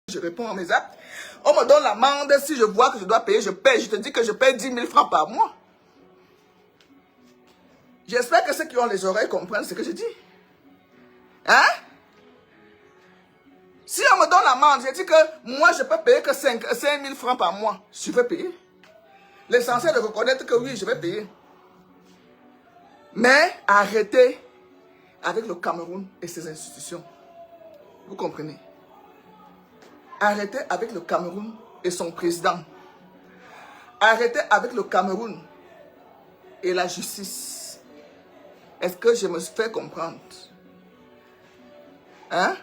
Je réponds à mes actes. On me donne l'amende. Si je vois que je dois payer, je paye. Je te dis que je paye 10 000 francs par mois. J'espère que ceux qui ont les oreilles comprennent ce que je dis. Hein? Si on me donne l'amende, je dis que moi, je peux payer que 5 000 francs par mois. Je vais payer. L'essentiel est de reconnaître que oui, je vais payer. Mais arrêtez avec le Cameroun et ses institutions. Vous comprenez? Arrêtez avec le Cameroun et son président. Arrêtez avec le Cameroun et la justice. Est-ce que je me fais comprendre? Hein?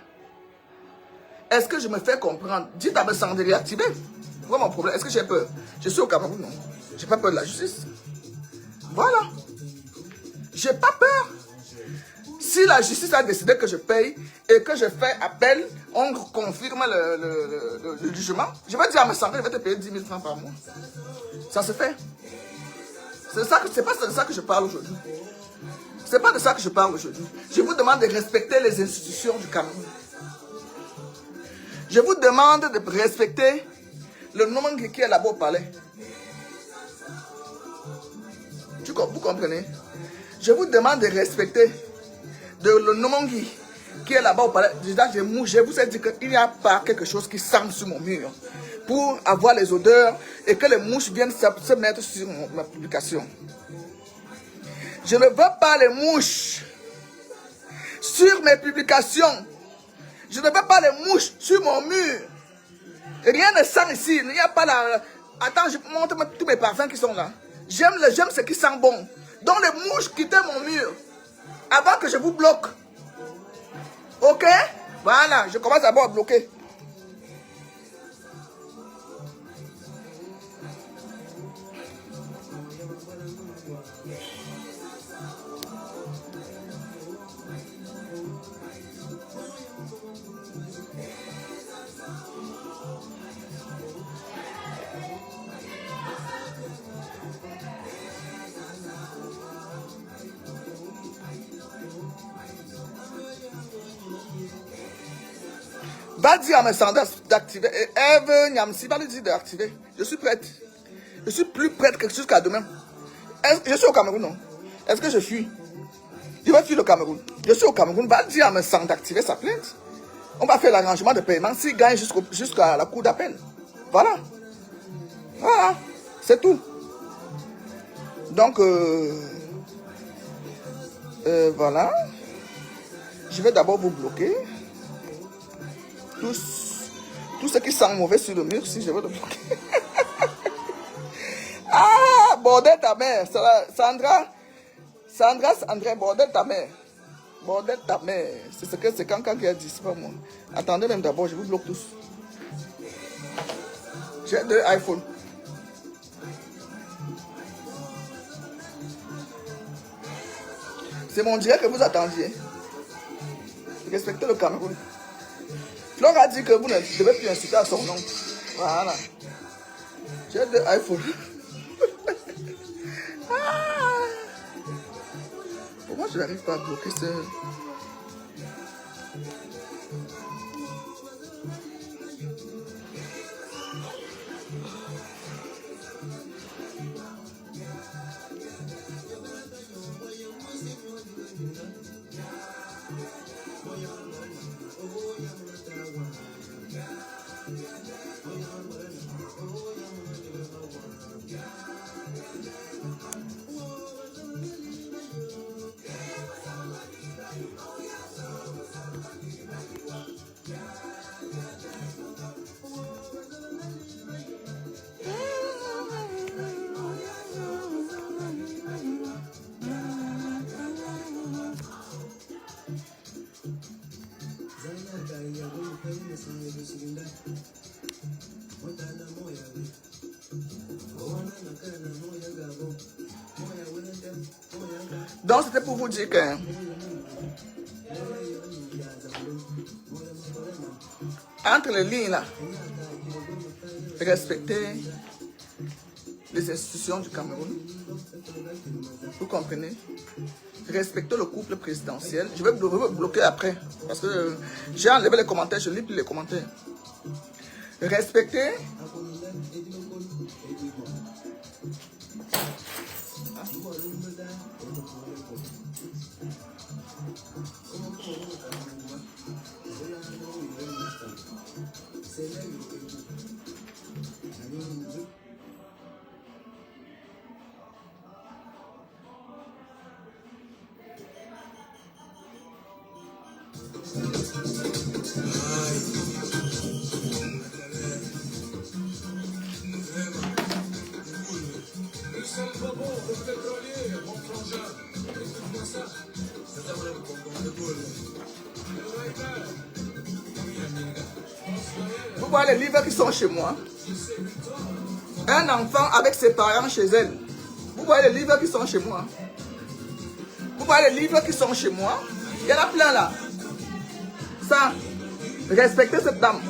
Est-ce que je me fais comprendre? Dites à me sans réactiver. Voilà mon problème. Est-ce que j'ai peur? Je suis au Cameroun, non? J'ai pas peur de la justice. Voilà. J'ai pas peur. Si la justice a décidé que je paye et que je fais appel, on confirme le jugement, je vais dire à ma santé, je vais te payer 10 000 francs par mois. Ça se fait. C'est pas de ça que je parle aujourd'hui. C'est pas de ça que je parle aujourd'hui. Je vous demande de respecter les institutions du Cameroun. Je vous demande de respecter le nom qui est là-bas au palais. Vous comprenez? Je vous demande de respecter le Nomongi qui est là-bas au palais. Je vous ai dit qu'il n'y a pas quelque chose qui sent sur mon mur pour avoir les odeurs et que les mouches viennent se mettre sur ma publication. Je ne veux pas les mouches sur mes publications. Je ne veux pas les mouches sur mon mur. Rien ne sent ici. Il n'y a pas la... Attends, je montre tous mes parfums qui sont là. J'aime ce qui sent bon. Donc les mouches quittez mon mur avant que je vous bloque. Ok? Voilà, je commence d'abord à bloquer. Va dire à mes standards d'activer. Et Eve Nyamsi va lui dire d'activer. Je suis prête. Je suis plus prête que jusqu'à demain. Je suis au Cameroun, non? Est-ce que je fuis? Je vais fuir le Cameroun. Je suis au Cameroun. Va dire à mes standards d'activer sa plainte. On va faire l'arrangement de paiement s'il gagne jusqu'à la cour d'appel. Voilà. Voilà. C'est tout. Donc, voilà. Je vais d'abord vous bloquer. Tout ce qui sent mauvais sur le mur, si je veux le bloquer. Ah, bordel ta mère. Sandra, bordel ta mère. Bordel ta mère. C'est quand qui a dit, c'est pas moi. Attendez même d'abord, je vous bloque tous. J'ai 2 iPhones. C'est mon direct que vous attendiez. Respectez le Cameroun. Flore a dit que vous ne devez plus insulter à son nom. Voilà. J'ai 2 iPhones. Ah. Pourquoi je n'arrive pas à bloquer ce... Donc c'était pour vous dire que entre les lignes là, respecter les institutions du Cameroun. Vous comprenez? Respecter le couple présidentiel. Je vais bloquer après parce que j'ai enlevé les commentaires, je lis plus les commentaires. Respectez. Vous voyez les livres qui sont chez moi. Un enfant avec ses parents chez elle. Vous voyez les livres qui sont chez moi. Vous voyez les livres qui sont chez moi. Il y en a plein là. Ça, respectez cette dame.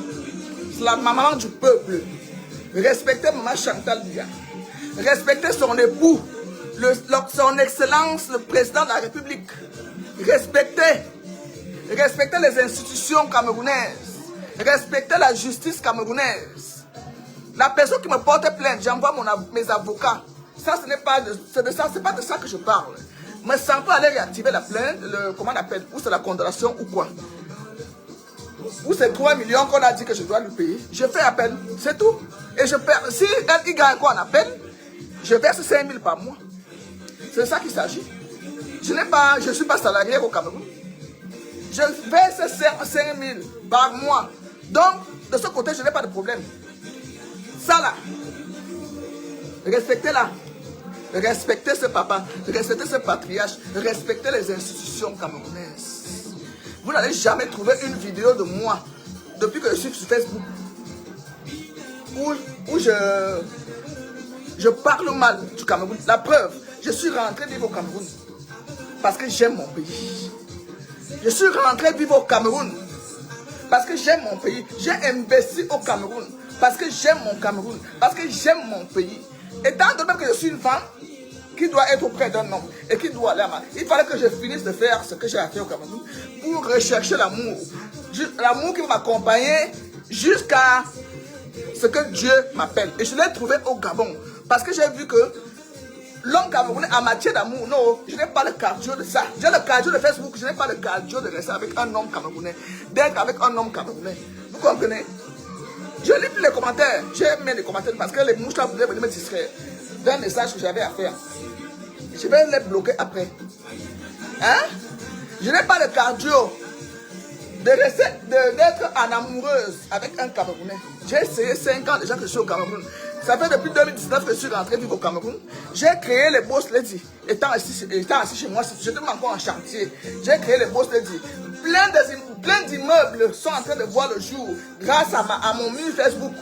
C'est la maman du peuple. Respectez maman Chantal Biya. Respectez son époux, son excellence, le président de la République. Respectez. Respectez les institutions camerounaises. Respectez la justice camerounaise. La personne qui me porte plainte, j'envoie mes avocats. Ça, ce n'est pas c'est pas de ça que je parle. Mais sans pas aller réactiver la plainte, comment on appelle, ou c'est la condamnation ou quoi. Ou c'est 3 millions qu'on a dit que je dois lui payer. Je fais appel, c'est tout. Et je perds. Si elle gagne quoi en appel, je verse 5 000 par mois. C'est de ça qu'il s'agit. Je ne suis pas salarié au Cameroun. Je verse 5 000 par mois. Donc, de ce côté, je n'ai pas de problème. Ça là, respectez-la. Respectez ce papa, respectez ce patriarche, respectez les institutions camerounaises. Vous n'allez jamais trouver une vidéo de moi, depuis que je suis sur Facebook, où je parle mal du Cameroun. La preuve, je suis rentré vivre au Cameroun parce que j'aime mon pays. Je suis rentré vivre au Cameroun parce que j'aime mon pays. J'ai investi au Cameroun parce que j'aime mon Cameroun, parce que j'aime mon pays. Et tant de même que je suis une femme qui doit être auprès d'un homme et qui doit aller à il fallait que je finisse de faire ce que j'ai à faire au Cameroun pour rechercher l'amour. L'amour qui va m'accompagner jusqu'à ce que Dieu m'appelle. Et je l'ai trouvé au Gabon. Parce que j'ai vu que l'homme camerounais en matière d'amour, non, je n'ai pas le cardio de ça. J'ai le cardio de Facebook, je n'ai pas le cardio de rester avec un homme camerounais, d'être avec un homme camerounais. Vous comprenez? Je lis plus les commentaires. J'ai mis les commentaires parce que les mouches là voulaient venir me distraire d'un message que j'avais à faire. Je vais les bloquer après. Hein? Je n'ai pas le cardio d'être en amoureuse avec un Camerounais. J'ai essayé 5 ans déjà que je suis au Cameroun. Ça fait depuis 2019 que je suis rentré vivre au Cameroun. J'ai créé les Boss Lady. Étant assis chez moi, j'étais encore en chantier. J'ai créé les Boss Lady. Plein d'immeubles sont en train de voir le jour grâce à mon mur Facebook.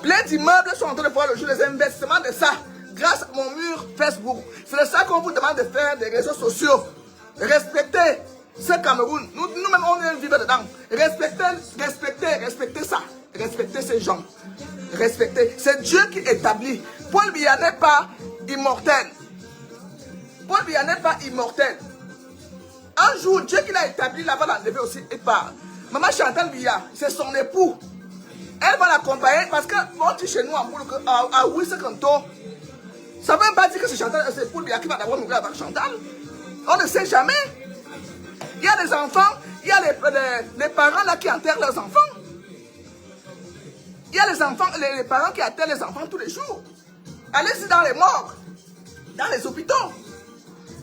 Plein d'immeubles sont en train de voir le jour, les investissements de ça, grâce à mon mur Facebook. C'est de ça qu'on vous demande de faire des réseaux sociaux. Respectez ce Cameroun. Nous-mêmes, on vient vivre dedans. Respectez ça. Respectez ces gens. Respectez. C'est Dieu qui établit. Paul Biya n'est pas immortel. Paul Biya n'est pas immortel. Un jour, Dieu qui l'a établi, là va l'enlever aussi et part. Maman Chantal Biya, c'est son époux. Elle va l'accompagner parce que, on dit chez nous en boule que, oui, c'est quand ça ne veut pas dire que c'est Chantal, c'est Paul Biya qui va d'abord mourir avec Chantal. On ne sait jamais. Il y a des enfants, il y a les parents là qui enterrent leurs enfants. Il y a les enfants, les parents qui enterrent les enfants tous les jours. Allez-y dans les morgues, dans les hôpitaux.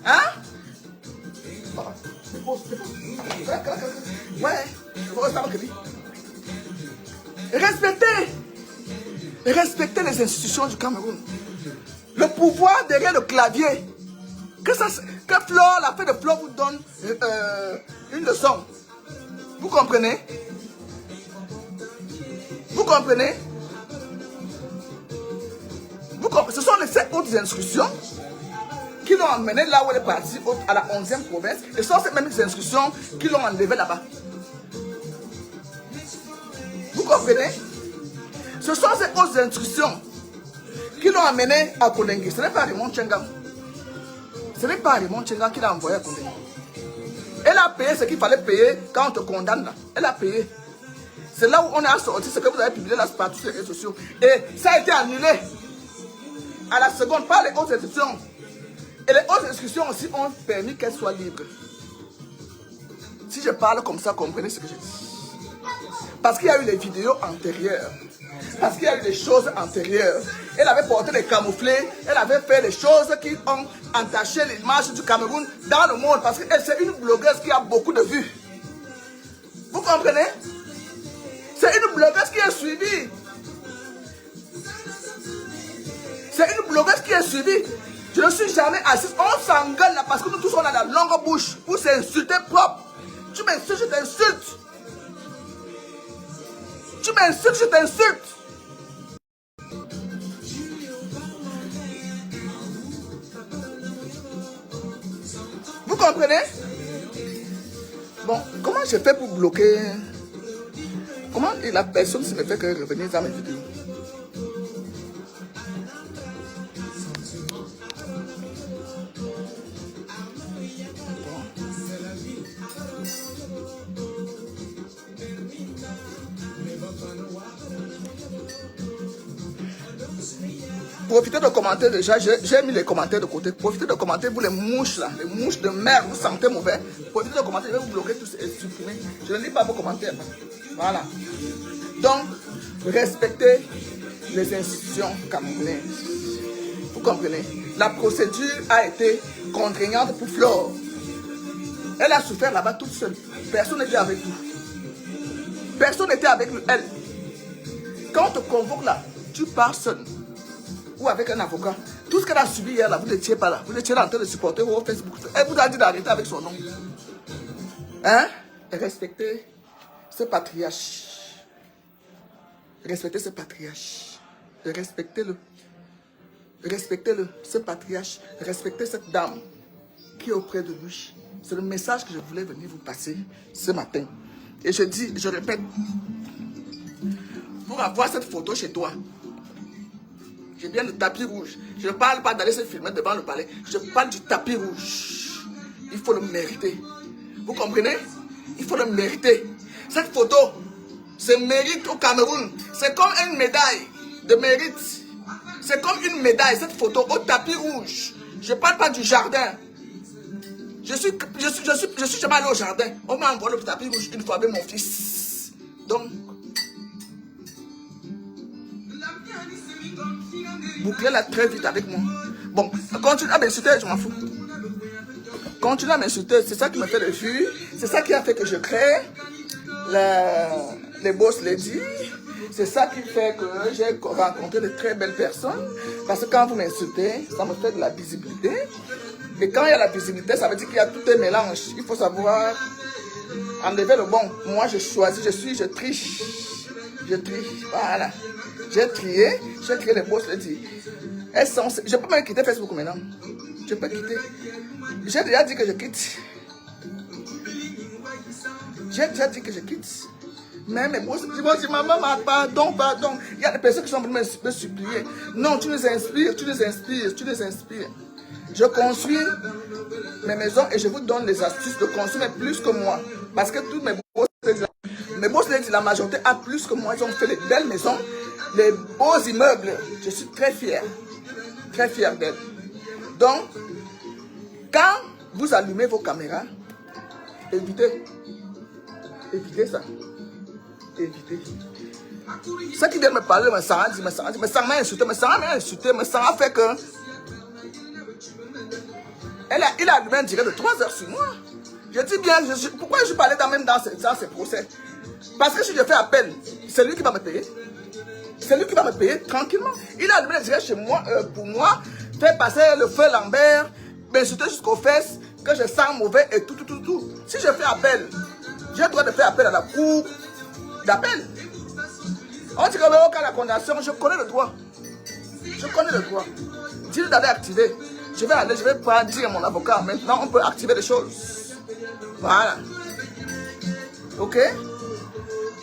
Hein? Ouais, respectez les institutions du Cameroun. Le pouvoir derrière le clavier. Que Flore, la fête de Flore vous donne une leçon. Vous comprenez? Vous comprenez? Ce sont les 7 autres instructions qui l'ont emmené là où elle est partie, à la 11e province. Et ce sont ces mêmes instructions qui l'ont enlevé là-bas. Vous comprenez? Ce sont ces autres instructions qui l'ont amené à Kolengui. Ce n'est pas Raymond Tchenga. Ce n'est pas Raymond Tchenga qui l'a envoyé à Kolengui. Elle a payé ce qu'il fallait payer quand on te condamne là. Elle a payé. C'est là où on a sorti ce que vous avez publié là partout sur les réseaux sociaux. Et ça a été annulé à la seconde par les hautes institutions. Et les hautes institutions aussi ont permis qu'elles soient libres. Si je parle comme ça, comprenez ce que je dis. Parce qu'il y a eu les vidéos antérieures. Parce qu'il y a eu des choses antérieures. Elle avait porté des camouflés. Elle avait fait des choses qui ont entaché l'image du Cameroun dans le monde. Parce qu'elle, c'est une blogueuse qui a beaucoup de vues. Vous comprenez? C'est une blogueuse qui est suivie. C'est une blogueuse qui est suivie. Je ne suis jamais assise. On s'engueule là parce que nous tous on a la longue bouche pour s'insulter propre. Tu m'insultes, je t'insulte. Tu m'insultes, je t'insulte. Vous comprenez? Bon, comment je fais pour bloquer? Comment la personne ne me fait que revenir dans mes vidéos? Profitez de commenter déjà, j'ai mis les commentaires de côté. Profitez de commenter, vous les mouches là, les mouches de merde, vous sentez mauvais. Profitez de commenter, je vais vous bloquer tous et supprimer. Je ne lis pas vos commentaires. Voilà. Donc, respectez les institutions camerounaises. Vous comprenez? La procédure a été contraignante pour Flore. Elle a souffert là-bas toute seule. Personne n'était avec vous. Personne n'était avec elle. Quand on te convoque là, tu pars seul. Ou avec un avocat. Tout ce qu'elle a subi hier là, vous n'étiez pas là. Vous étiez là en train de supporter au Facebook. Elle vous a dit d'arrêter avec son nom. Hein? Respectez ce patriarche. Respectez ce patriarche. Respectez-le. Respectez-le, ce patriarche. Respectez cette dame qui est auprès de lui. C'est le message que je voulais venir vous passer ce matin. Et je dis, je répète, pour avoir cette photo chez toi, j'ai bien le tapis rouge. Je ne parle pas d'aller se filmer devant le palais. Je parle du tapis rouge. Il faut le mériter. Vous comprenez? Il faut le mériter. Cette photo se mérite au Cameroun. C'est comme une médaille de mérite. C'est comme une médaille, cette photo au tapis rouge. Je ne parle pas du jardin. Je suis jamais allé au jardin. On m'a envoyé le tapis rouge une fois avec mon fils. Donc, bouclez-la très vite avec moi. Bon, continue à m'insulter, je m'en fous. Continue à m'insulter, c'est ça qui me fait le vues. C'est ça qui a fait que je crée les boss lady. C'est ça qui fait que j'ai rencontré de très belles personnes. Parce que quand vous m'insultez, ça me fait de la visibilité. Et quand il y a la visibilité, ça veut dire qu'il y a tout un mélange. Il faut savoir enlever le bon. Moi, je choisis, je triche. Je triche, voilà. J'ai trié les boss lady. Je peux même quitter Facebook maintenant. Je peux quitter. J'ai déjà dit que je quitte. J'ai déjà dit que je quitte. Mais mes boss, ils vont dire, maman, pardon. Il y a des personnes qui sont venues me supplier. Non, tu nous inspires. Je construis mes maisons et je vous donne les astuces de construire plus que moi. Parce que tous mes boss, la majorité a plus que moi. Ils ont fait des belles maisons, les beaux immeubles. Je suis très fier d'elle. Donc, quand vous allumez vos caméras, évitez ça. Évitez. Ceux qui viennent me parler, me Sarah m'a insulté, me Sarah fait que il a allumé un direct de 3 heures sur moi. Je dis bien, pourquoi je parlais dans ces procès? Parce que si je fais appel, c'est lui qui va me payer. C'est lui qui va me payer tranquillement. Il a allumé un direct chez moi, pour moi, fait passer le feu Lambert, m'insulter jusqu'aux fesses, que je sens mauvais et tout. Si je fais appel, j'ai le droit de faire appel à la cour d'appel. On dit que le cas de la condamnation, je connais le droit. Dis-lui d'aller activer. Je vais pas dire à mon avocat. Maintenant, on peut activer les choses. Voilà. Ok?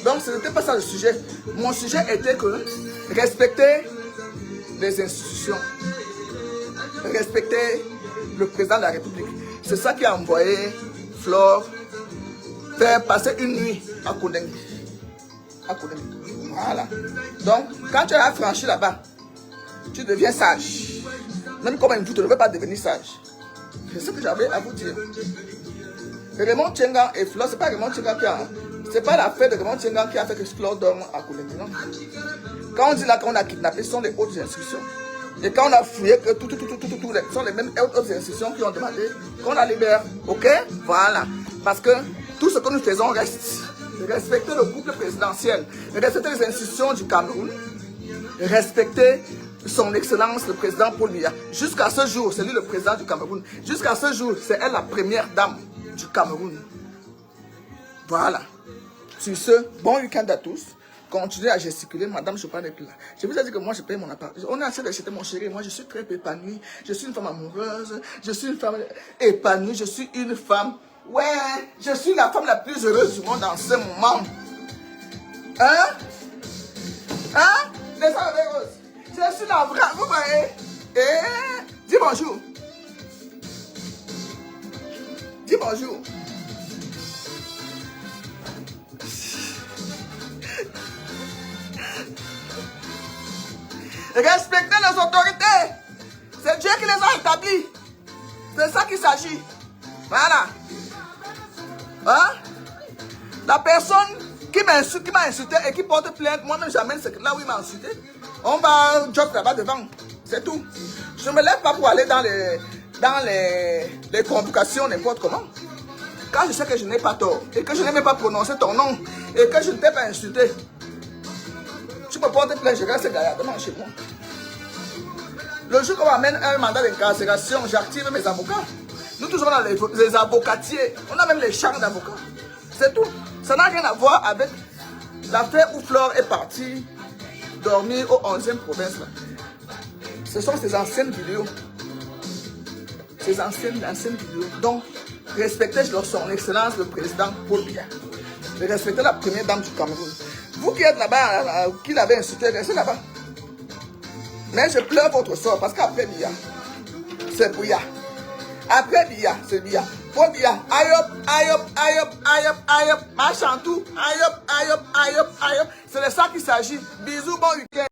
Donc, ce n'était pas ça le sujet. Mon sujet était que respecter les institutions. Respecter le président de la République. C'est ça qui a envoyé Flore faire passer une nuit à Koudengue. à Kounémi. Voilà. Donc, quand tu as franchi là-bas, tu deviens sage. Même comme un tu ne veux pas devenir sage. C'est ce que j'avais à vous dire. Raymond Tchenga et Flore, c'est pas Raymond Tchenga qui a... C'est pas l'affaire de Raymond Tchenga qui a fait que Flore dorme à Kounémi, non. Quand on dit là qu'on a kidnappé, ce sont les hautes institutions. Et quand on a fouillé que tout, ce sont les mêmes hautes institutions qui ont demandé qu'on la libère. Ok? Voilà. Parce que tout ce que nous faisons reste. Respecter le couple présidentiel, respecter les institutions du Cameroun, respecter son excellence le président Paul Biya. Jusqu'à ce jour, c'est lui le président du Cameroun. Jusqu'à ce jour, c'est elle la première dame du Cameroun. Voilà. Sur ce, bon week-end à tous. Continuez à gesticuler, madame Chopin est là. Je vous ai dit que moi je paye mon appart. On est en train d'acheter mon chéri. Moi je suis très épanouie. Je suis une femme amoureuse. Je suis une femme épanouie. Je suis une femme. Ouais, je suis la femme la plus heureuse du monde en ce moment. Hein? Hein? Les femmes heureuses. Je suis la vraie. Vous voyez? Eh? Dis bonjour. Dis bonjour. Respectez les autorités. C'est Dieu qui les a établis. C'est ça qu'il s'agit. Voilà. Hein? La personne qui m'a insulté et qui porte plainte, moi-même j'amène là où il m'a insulté. On va job là-bas devant. C'est tout. Je ne me lève pas pour aller dans les convocations n'importe comment. Quand je sais que je n'ai pas tort et que je n'ai même pas prononcé ton nom et que je ne t'ai pas insulté, tu me portes plainte, je reste gaillardement chez moi. Le jour qu'on m'amène un mandat d'incarcération, j'active mes avocats. Nous tous on a les avocatiers, on a même les champs d'avocats. C'est tout. Ça n'a rien à voir avec l'affaire où Flore est partie dormir au 11e province. Là. Ce sont ces anciennes vidéos. Ces anciennes vidéos. Donc, respectez son excellence le président Paul Biya. Respectez la première dame du Cameroun. Vous qui êtes là-bas, qui l'avez insulté, restez là-bas. Mais je pleure votre sort parce qu'après Biya, c'est Biya. Après Biya, c'est Biya. Paul Biya, aïop, aïop, aïop, aïop, aïop, machantou, aïop, aïop, aïop, aïop. C'est de ça qu'il s'agit. Bisous, bon week-end.